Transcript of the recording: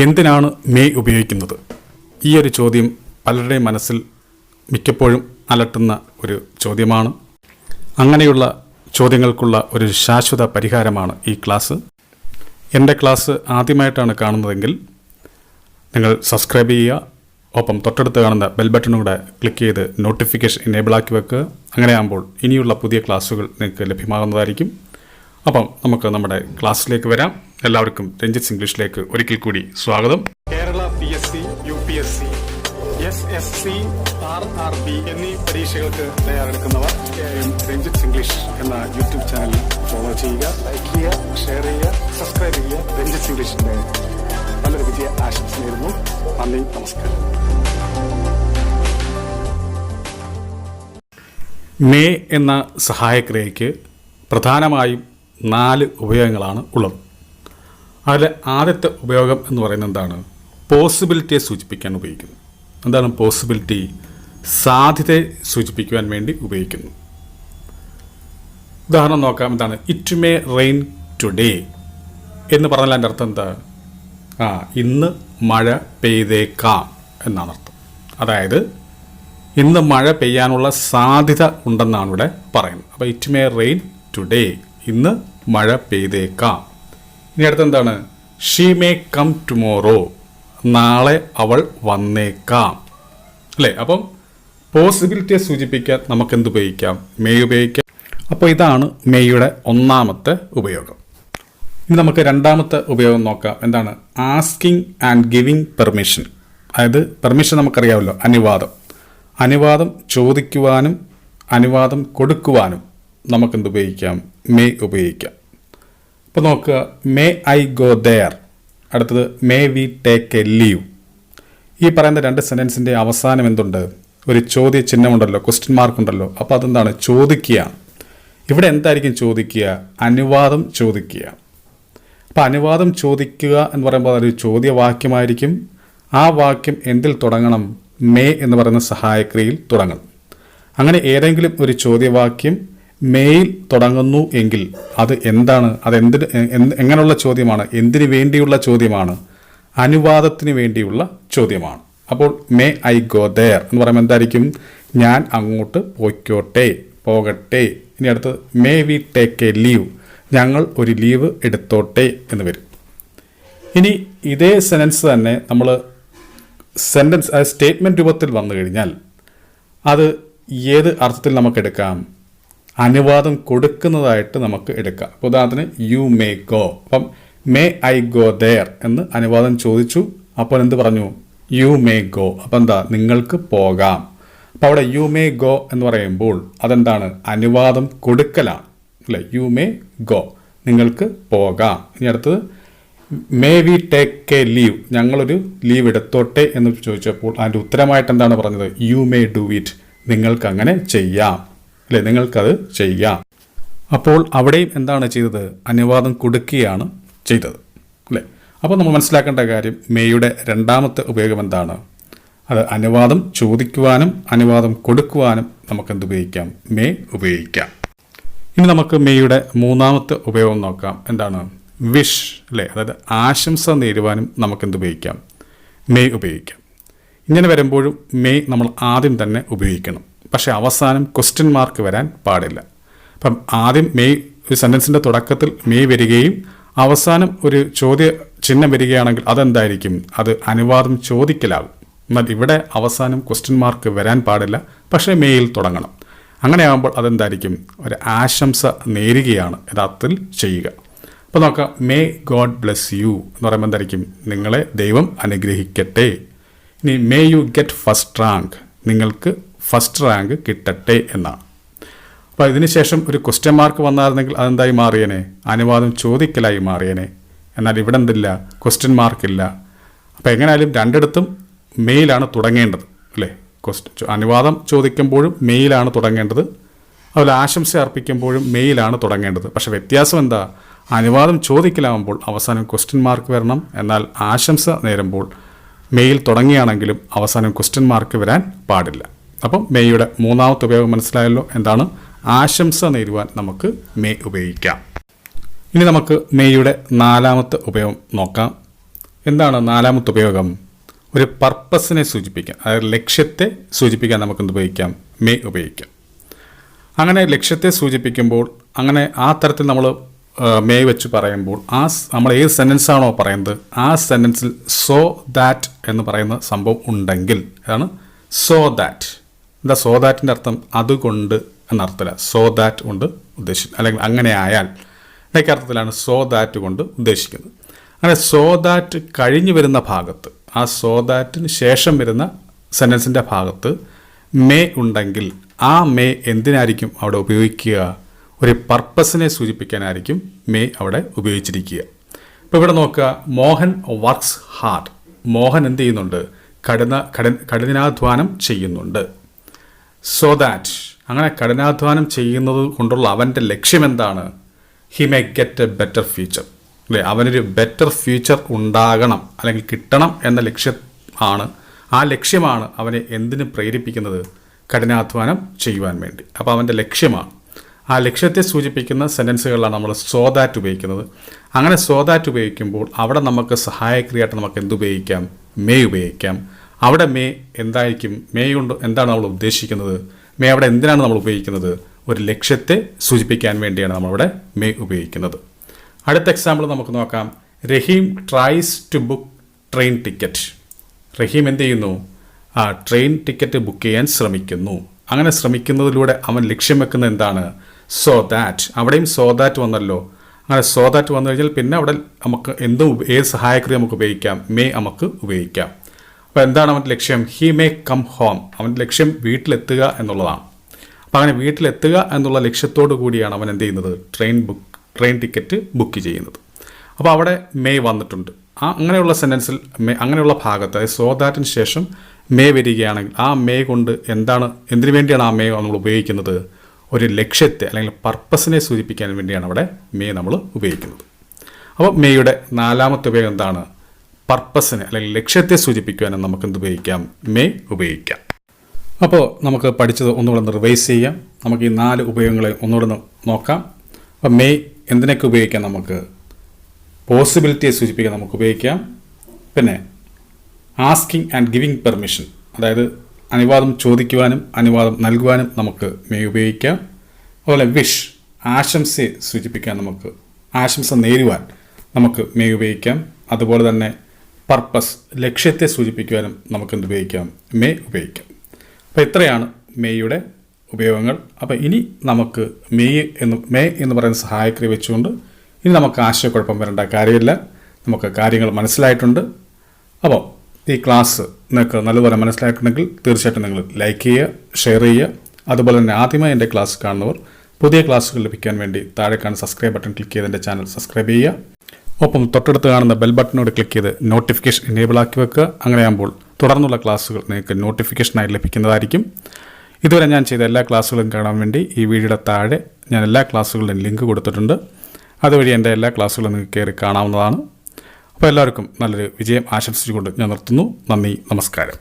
എന്തിനാണ് മെയ് ഉപയോഗിക്കുന്നത്? ഈ ഒരു ചോദ്യം പലരുടെയും മനസ്സിൽ മിക്കപ്പോഴും അലട്ടുന്ന ഒരു ചോദ്യമാണ്. അങ്ങനെയുള്ള ചോദ്യങ്ങൾക്കുള്ള ഒരു ശാശ്വത പരിഹാരമാണ് ഈ ക്ലാസ്. എൻ്റെ ക്ലാസ് ആദ്യമായിട്ടാണ് കാണുന്നതെങ്കിൽ നിങ്ങൾ സബ്സ്ക്രൈബ് ചെയ്യുക, ഒപ്പം തൊട്ടടുത്ത് കാണുന്ന ബെൽ ബട്ടണും കൂടെ ക്ലിക്ക് ചെയ്ത് നോട്ടിഫിക്കേഷൻ എനേബിൾ ആക്കി വെക്കുക. അങ്ങനെയാകുമ്പോൾ ഇനിയുള്ള പുതിയ ക്ലാസ്സുകൾ നിങ്ങൾക്ക് ലഭ്യമാകുന്നതായിരിക്കും. അപ്പം നമുക്ക് നമ്മുടെ ക്ലാസ്സിലേക്ക് വരാം. എല്ലാവർക്കും രഞ്ജിത്ത് ഇംഗ്ലീഷിലേക്ക് ഒരിക്കൽ കൂടി സ്വാഗതം. Kerala PSC, UPSC, SSC, RRB എന്നീ പരീക്ഷകൾക്ക് തയ്യാറെടുക്കുന്നവർ രഞ്ജിത്ത് ഇംഗ്ലീഷ് എന്ന യൂട്യൂബ് ചാനൽ ഫോളോ ചെയ്യുക, ലൈക്ക് ചെയ്യുക, ഷെയർ ചെയ്യുക, സബ്സ്ക്രൈബ് ചെയ്യുക. രഞ്ജിത്ത് ഇംഗ്ലീഷിന്റെ നല്ലൊരു വിജയ ആശംസ നേരുന്നു. നന്ദി, നമസ്കാരം. മേ എന്ന സഹായക്രിയയ്ക്ക് പ്രധാനമായും 4 ഉപയോഗങ്ങളാണ് ഉള്ളത്. അതിൽ ആദ്യത്തെ ഉപയോഗം എന്ന് പറയുന്നത് എന്താണ്? പോസിബിലിറ്റിയെ സൂചിപ്പിക്കാൻ ഉപയോഗിക്കുന്നു. എന്താണ് പോസിബിലിറ്റി? സാധ്യതയെ സൂചിപ്പിക്കുവാൻ വേണ്ടി ഉപയോഗിക്കുന്നു. ഉദാഹരണം നോക്കാം. എന്താണ് ഇറ്റ് മേ റെയിൻ ടുഡേ എന്ന് പറഞ്ഞാൽ അതിൻ്റെ അർത്ഥം എന്താ? ഇന്ന് മഴ പെയ്തേക്കാം എന്നാണ് അർത്ഥം. അതായത് ഇന്ന് മഴ പെയ്യാനുള്ള സാധ്യത ഉണ്ടെന്നാണ് ഇവിടെ പറയുന്നത്. അപ്പോൾ ഇറ്റ് മേ റെയിൻ ടുഡേ, ഇന്ന് മഴ പെയ്തേക്കാം. ഇനി അടുത്ത് എന്താണ്? ഷീ മേ കം ടുമോറോ, നാളെ അവൾ വന്നേക്കാം. അല്ലേ? അപ്പം പോസിബിലിറ്റിയെ സൂചിപ്പിക്കാൻ നമുക്ക് എന്ത് ഉപയോഗിക്കാം? മേ ഉപയോഗിക്കാം. അപ്പോൾ ഇതാണ് മേയുടെ ഒന്നാമത്തെ ഉപയോഗം. ഇനി നമുക്ക് രണ്ടാമത്തെ ഉപയോഗം നോക്കാം. എന്താണ്? Asking and giving permission. അതായത് പെർമിഷൻ നമുക്കറിയാമല്ലോ, അനുവാദം. അനുവാദം ചോദിക്കുവാനും അനുവാദം കൊടുക്കുവാനും നമുക്കെന്ത് ഉപയോഗിക്കാം? മേ ഉപയോഗിക്കാം. അപ്പോൾ നോക്കുക, മേ ഐ ഗോ ദെയർ. അടുത്തത് may we take A leave. ഈ പറയുന്ന 2 സെൻറ്റൻസിൻ്റെ അവസാനം എന്തുണ്ട്? ഒരു ചോദ്യ ചിഹ്നമുണ്ടല്ലോ, ക്വസ്റ്റ്യൻ മാർക്ക് ഉണ്ടല്ലോ. അപ്പോൾ അതെന്താണ്? ചോദിക്കുകയാണ്. ഇവിടെ എന്തായിരിക്കും ചോദിക്കുക? അനുവാദം ചോദിക്കുക. അപ്പോൾ അനുവാദം ചോദിക്കുക എന്ന് പറയുമ്പോൾ അതൊരു ചോദ്യവാക്യമായിരിക്കും. ആ വാക്യം എന്തിൽ തുടങ്ങണം? മേ എന്ന് പറയുന്ന സഹായക്രിയയിൽ തുടങ്ങണം. അങ്ങനെ ഏതെങ്കിലും ഒരു ചോദ്യവാക്യം മേയിൽ തുടങ്ങുന്നു എങ്കിൽ അത് എന്താണ്? എങ്ങനെയുള്ള ചോദ്യമാണ്? എന്തിനു വേണ്ടിയുള്ള ചോദ്യമാണ്? അനുവാദത്തിന് വേണ്ടിയുള്ള ചോദ്യമാണ്. അപ്പോൾ മേ ഐ ഗോ ദെയർ എന്ന് പറയുമ്പോൾ എന്തായിരിക്കും? ഞാൻ അങ്ങോട്ട് പോകട്ടെ. ഇനി അടുത്ത് may we take A leave, ഞങ്ങൾ ഒരു ലീവ് എടുത്തോട്ടെ എന്ന് വരും. ഇനി ഇതേ സെൻറ്റൻസ് തന്നെ നമ്മൾ സ്റ്റേറ്റ്മെൻറ്റ് രൂപത്തിൽ വന്നു കഴിഞ്ഞാൽ അത് ഏത് അർത്ഥത്തിൽ നമുക്ക് എടുക്കാം? അനുവാദം കൊടുക്കുന്നതായിട്ട് നമുക്ക് എടുക്കാം. അപ്പോൾ ഉദാഹരണത്തിന് യു മേ ഗോ. അപ്പം മേ ഐ ഗോ ദെയർ എന്ന് അനുവാദം ചോദിച്ചു. അപ്പോൾ എന്ത് പറഞ്ഞു? You may go. അപ്പം എന്താ? നിങ്ങൾക്ക് പോകാം. അപ്പോൾ അവിടെ യു മേ ഗോ എന്ന് പറയുമ്പോൾ അതെന്താണ്? അനുവാദം കൊടുക്കലാണ്. അല്ലേ? യു മേ ഗോ, നിങ്ങൾക്ക് പോകാം. ഇനി അടുത്തത് may we take A leave, ഞങ്ങളൊരു ലീവ് എടുത്തോട്ടെ എന്ന് ചോദിച്ചപ്പോൾ അതിൻ്റെ ഉത്തരമായിട്ട് എന്താണ് പറഞ്ഞത്? യു മേ ഡു ഇറ്റ്, നിങ്ങൾക്ക് അങ്ങനെ ചെയ്യാം. അല്ലേ? നിങ്ങൾക്കത് ചെയ്യാം. അപ്പോൾ അവിടെയും എന്താണ് ചെയ്തത്? അനുവാദം കൊടുക്കുകയാണ് ചെയ്തത്. അല്ലേ? അപ്പോൾ നമ്മൾ മനസ്സിലാക്കേണ്ട കാര്യം, മേയുടെ രണ്ടാമത്തെ ഉപയോഗം എന്താണ്? അത് അനുവാദം ചോദിക്കുവാനും അനുവാദം കൊടുക്കുവാനും നമുക്കെന്ത് ഉപയോഗിക്കാം? മേ ഉപയോഗിക്കാം. ഇനി നമുക്ക് മേയുടെ മൂന്നാമത്തെ ഉപയോഗം നോക്കാം. എന്താണ്? വിഷ്. അല്ലേ? അതായത് ആശംസ നേരുവാനും നമുക്കെന്ത് ഉപയോഗിക്കാം? മേ ഉപയോഗിക്കാം. ഇങ്ങനെ വരുമ്പോഴും മേ നമ്മൾ ആദ്യം തന്നെ ഉപയോഗിക്കണം. പക്ഷേ അവസാനം ക്വസ്റ്റ്യൻ മാർക്ക് വരാൻ പാടില്ല. അപ്പം ആദ്യം മെയ് ഒരു സെൻറ്റൻസിൻ്റെ തുടക്കത്തിൽ മെയ് വരികയും അവസാനം ഒരു ചോദ്യ ചിഹ്നം വരികയാണെങ്കിൽ അതെന്തായിരിക്കും? അത് അനുവാദം ചോദിക്കലാകും. എന്നാൽ ഇവിടെ അവസാനം ക്വസ്റ്റ്യൻ മാർക്ക് വരാൻ പാടില്ല, പക്ഷേ മെയിൽ തുടങ്ങണം. അങ്ങനെയാകുമ്പോൾ അതെന്തായിരിക്കും? ഒരു ആശംസ നേരുകയാണ് യഥാർത്ഥത്തിൽ ചെയ്യുക. അപ്പോൾ നോക്കാം, മേ ഗോഡ് ബ്ലെസ് യു എന്ന് പറയുമ്പോൾ എന്തായിരിക്കും? നിങ്ങളെ ദൈവം അനുഗ്രഹിക്കട്ടെ. ഇനി may you get first rank, നിങ്ങൾക്ക് ഫസ്റ്റ് റാങ്ക് കിട്ടട്ടെ എന്നാണ്. അപ്പോൾ ഇതിനുശേഷം ഒരു ക്വസ്റ്റ്യൻ മാർക്ക് വന്നായിരുന്നെങ്കിൽ അതെന്തായി മാറിയേനെ? അനുവാദം ചോദിക്കലായി മാറിയേനെ. എന്നാൽ ഇവിടെ എന്തില്ല? ക്വസ്റ്റ്യൻ മാർക്കില്ല. അപ്പോൾ എങ്ങനെയായാലും രണ്ടിടത്തും മെയിലാണ് തുടങ്ങേണ്ടത്. അല്ലേ? അനുവാദം ചോദിക്കുമ്പോഴും മെയിലാണ് തുടങ്ങേണ്ടത്, അതുപോലെ ആശംസ അർപ്പിക്കുമ്പോഴും മെയിലാണ് തുടങ്ങേണ്ടത്. പക്ഷെ വ്യത്യാസം എന്താ? അനുവാദം ചോദിക്കലാകുമ്പോൾ അവസാനം ക്വസ്റ്റ്യൻ മാർക്ക് വരണം. എന്നാൽ ആശംസ നേരുമ്പോൾ മെയിൽ തുടങ്ങിയാണെങ്കിലും അവസാനം ക്വസ്റ്റ്യൻ മാർക്ക് വരാൻ പാടില്ല. അപ്പം മേയുടെ മൂന്നാമത്തെ ഉപയോഗം മനസ്സിലായല്ലോ. എന്താണ്? ആശംസ നേരുവാൻ നമുക്ക് മേ ഉപയോഗിക്കാം. ഇനി നമുക്ക് മേയുടെ നാലാമത്തെ ഉപയോഗം നോക്കാം. എന്താണ് നാലാമത്തെ ഉപയോഗം? ഒരു പർപ്പസിനെ സൂചിപ്പിക്കാൻ, അതായത് ലക്ഷ്യത്തെ സൂചിപ്പിക്കാൻ നമുക്കെന്ത് ഉപയോഗിക്കാം? മേ ഉപയോഗിക്കാം. അങ്ങനെ ലക്ഷ്യത്തെ സൂചിപ്പിക്കുമ്പോൾ അങ്ങനെ ആ തരത്തിൽ നമ്മൾ മേ വെച്ച് പറയുമ്പോൾ നമ്മൾ ഏത് സെൻറ്റൻസ് ആണോ പറയുന്നത് ആ സെൻറ്റൻസിൽ സോ ദാറ്റ് എന്ന് പറയുന്ന സംഭവം ഉണ്ടെങ്കിൽ അതാണ് സോ ദാറ്റ്. എന്താ സോ ദാറ്റിൻ്റെ അർത്ഥം? അതുകൊണ്ട് എന്നർത്ഥത്തില്ല. സോ ദാറ്റ് കൊണ്ട് ഉദ്ദേശിക്കുന്നത്, അല്ലെങ്കിൽ അങ്ങനെ ആയാൽ എന്നൊക്കെ അർത്ഥത്തിലാണ് സോ ദാറ്റ് കൊണ്ട് ഉദ്ദേശിക്കുന്നത്. അങ്ങനെ സോ ദാറ്റ് കഴിഞ്ഞ് വരുന്ന ഭാഗത്ത്, ആ സോ ദാറ്റിന് ശേഷം വരുന്ന സെൻറ്റൻസിൻ്റെ ഭാഗത്ത് മേ ഉണ്ടെങ്കിൽ ആ മേ എന്തിനായിരിക്കും അവിടെ ഉപയോഗിക്കുക? ഒരു പർപ്പസിനെ സൂചിപ്പിക്കാനായിരിക്കും മേ അവിടെ ഉപയോഗിച്ചിരിക്കുക. ഇപ്പോൾ ഇവിടെ നോക്കുക, മോഹൻ വർക്ക്സ് ഹാർഡ്. മോഹൻ എന്ത് ചെയ്യുന്നുണ്ട്? കഠിനാധ്വാനം ചെയ്യുന്നുണ്ട്. സോ ദാറ്റ്, അങ്ങനെ കഠിനാധ്വാനം ചെയ്യുന്നത് കൊണ്ടുള്ള അവൻ്റെ ലക്ഷ്യം എന്താണ്? He may get A better future, അല്ലേ? അവനൊരു ബെറ്റർ ഫ്യൂച്ചർ ഉണ്ടാകണം അല്ലെങ്കിൽ കിട്ടണം എന്ന ലക്ഷ്യമാണ്. ആ ലക്ഷ്യമാണ് അവനെ എന്തിന് പ്രേരിപ്പിക്കുന്നത്? കഠിനാധ്വാനം ചെയ്യുവാൻ വേണ്ടി. അപ്പോൾ അവൻ്റെ ലക്ഷ്യമാണ്. ആ ലക്ഷ്യത്തെ സൂചിപ്പിക്കുന്ന സെൻറ്റൻസുകളിലാണ് നമ്മൾ സോ ദാറ്റ് ഉപയോഗിക്കുന്നത്. അങ്ങനെ സോ ദാറ്റ് ഉപയോഗിക്കുമ്പോൾ അവിടെ നമുക്ക് സഹായക്രിയയായിട്ട് നമുക്ക് എന്തുപയോഗിക്കാം? മേ ഉപയോഗിക്കാം. അവിടെ മേ എന്തായിരിക്കും? മേ കൊണ്ട് എന്താണ് നമ്മൾ ഉദ്ദേശിക്കുന്നത്? മേ അവിടെ എന്തിനാണ് നമ്മൾ ഉപയോഗിക്കുന്നത്? ഒരു ലക്ഷ്യത്തെ സൂചിപ്പിക്കാൻ വേണ്ടിയാണ് നമ്മളവിടെ മേ ഉപയോഗിക്കുന്നത്. അടുത്ത എക്സാമ്പിൾ നമുക്ക് നോക്കാം. Rahim tries to book train ticket. Rahim എന്ത് ചെയ്യുന്നു? ട്രെയിൻ ടിക്കറ്റ് ബുക്ക് ചെയ്യാൻ ശ്രമിക്കുന്നു. അങ്ങനെ ശ്രമിക്കുന്നതിലൂടെ അവൻ ലക്ഷ്യം വെക്കുന്നത് എന്താണ്? So that. അവിടെയും സോ ദാറ്റ് വന്നല്ലോ. അങ്ങനെ സോ ദാറ്റ് വന്നു കഴിഞ്ഞാൽ പിന്നെ അവിടെ നമുക്ക് ഏത് സഹായക്രിയ നമുക്ക് ഉപയോഗിക്കാം? മേ നമുക്ക് ഉപയോഗിക്കാം. അപ്പോൾ എന്താണ് അവൻ്റെ ലക്ഷ്യം? He may come home. അവൻ്റെ ലക്ഷ്യം വീട്ടിലെത്തുക എന്നുള്ളതാണ്. അപ്പോൾ അങ്ങനെ വീട്ടിലെത്തുക എന്നുള്ള ലക്ഷ്യത്തോടു കൂടിയാണ് അവൻ എന്ത് ചെയ്യുന്നത്? ട്രെയിൻ ടിക്കറ്റ് ബുക്ക് ചെയ്യുന്നത്. അപ്പോൾ അവിടെ മേ വന്നിട്ടുണ്ട്. അങ്ങനെയുള്ള സെൻറ്റൻസിൽ അങ്ങനെയുള്ള ഭാഗത്ത്, അതായത് സോ ദാറ്റിന് ശേഷം മേ വരികയാണെങ്കിൽ ആ മേ കൊണ്ട് എന്തിനു വേണ്ടിയാണ് ആ മേ നമ്മൾ ഉപയോഗിക്കുന്നത്? ഒരു ലക്ഷ്യത്തെ അല്ലെങ്കിൽ പർപ്പസിനെ സൂചിപ്പിക്കാൻ വേണ്ടിയാണ് അവിടെ മേ നമ്മൾ ഉപയോഗിക്കുന്നത്. അപ്പോൾ മേയുടെ നാലാമത്തെ ഉപയോഗം എന്താണ്? പർപ്പസിനെ അല്ലെങ്കിൽ ലക്ഷ്യത്തെ സൂചിപ്പിക്കുവാനും നമുക്ക് എന്ത് ഉപയോഗിക്കാം? മേ ഉപയോഗിക്കാം. അപ്പോൾ നമുക്ക് പഠിച്ചത് ഒന്നുകൂടെ റിവൈസ് ചെയ്യാം. നമുക്ക് ഈ 4 ഉപയോഗങ്ങളെ ഒന്നുകൂടെ നോക്കാം. അപ്പോൾ മേ എന്തിനൊക്കെ ഉപയോഗിക്കാം? നമുക്ക് പോസിബിലിറ്റിയെ സൂചിപ്പിക്കാൻ നമുക്ക് ഉപയോഗിക്കാം. പിന്നെ ആസ്കിങ് ആൻഡ് ഗിവിങ് പെർമിഷൻ, അതായത് അനുവാദം ചോദിക്കുവാനും അനുവാദം നൽകുവാനും നമുക്ക് മേ ഉപയോഗിക്കാം. അതുപോലെ വിഷ്, ആശംസയെ സൂചിപ്പിക്കാൻ നമുക്ക് ആശംസ നേരുവാൻ നമുക്ക് മേ ഉപയോഗിക്കാം. അതുപോലെ തന്നെ പർപ്പസ്, ലക്ഷ്യത്തെ സൂചിപ്പിക്കുവാനും നമുക്ക് എന്ത് ഉപയോഗിക്കാം? മേ ഉപയോഗിക്കാം. അപ്പോൾ ഇത്രയാണ് മേയുടെ ഉപയോഗങ്ങൾ. അപ്പോൾ ഇനി നമുക്ക് മേ എന്ന് പറയുന്ന സഹായക്രിയ വെച്ചുകൊണ്ട് ഇനി നമുക്ക് ആശയക്കുഴപ്പം വരേണ്ട കാര്യമില്ല. നമുക്ക് കാര്യങ്ങൾ മനസ്സിലായിട്ടുണ്ട്. അപ്പോൾ ഈ ക്ലാസ് നിങ്ങൾക്ക് നല്ലപോലെ മനസ്സിലായിട്ടുണ്ടെങ്കിൽ തീർച്ചയായിട്ടും നിങ്ങൾ ലൈക്ക് ചെയ്യുക, ഷെയർ ചെയ്യുക. അതുപോലെ തന്നെ ആദ്യമായി എൻ്റെ ക്ലാസ് കാണുന്നവർ പുതിയ ക്ലാസ്സുകൾ ലഭിക്കാൻ വേണ്ടി താഴെ കാണുന്ന സബ്സ്ക്രൈബ് ബട്ടൺ ക്ലിക്ക് ചെയ്ത് എൻ്റെ ചാനൽ സബ്സ്ക്രൈബ് ചെയ്യുക. ഒപ്പം തൊട്ടടുത്ത് കാണുന്ന ബെൽ ബട്ടനോട് ക്ലിക്ക് ചെയ്ത് നോട്ടിഫിക്കേഷൻ എനേബിൾ ആക്കി വെക്കുക. അങ്ങനെയാകുമ്പോൾ തുടർന്നുള്ള ക്ലാസ്സുകൾ നിങ്ങൾക്ക് നോട്ടിഫിക്കേഷനായി ലഭിക്കുന്നതായിരിക്കും. ഇതുവരെ ഞാൻ ചെയ്ത എല്ലാ ക്ലാസ്സുകളും കാണാൻ വേണ്ടി ഈ വീഡിയോയുടെ താഴെ ഞാൻ എല്ലാ ക്ലാസ്സുകളുടെയും ലിങ്ക് കൊടുത്തിട്ടുണ്ട്. അതുവഴി എൻ്റെ എല്ലാ ക്ലാസ്സുകളും നിങ്ങൾക്ക് കയറി കാണാവുന്നതാണ്. അപ്പോൾ എല്ലാവർക്കും നല്ലൊരു വിജയം ആശംസിച്ചുകൊണ്ട് ഞാൻ നിർത്തുന്നു. നന്ദി, നമസ്കാരം.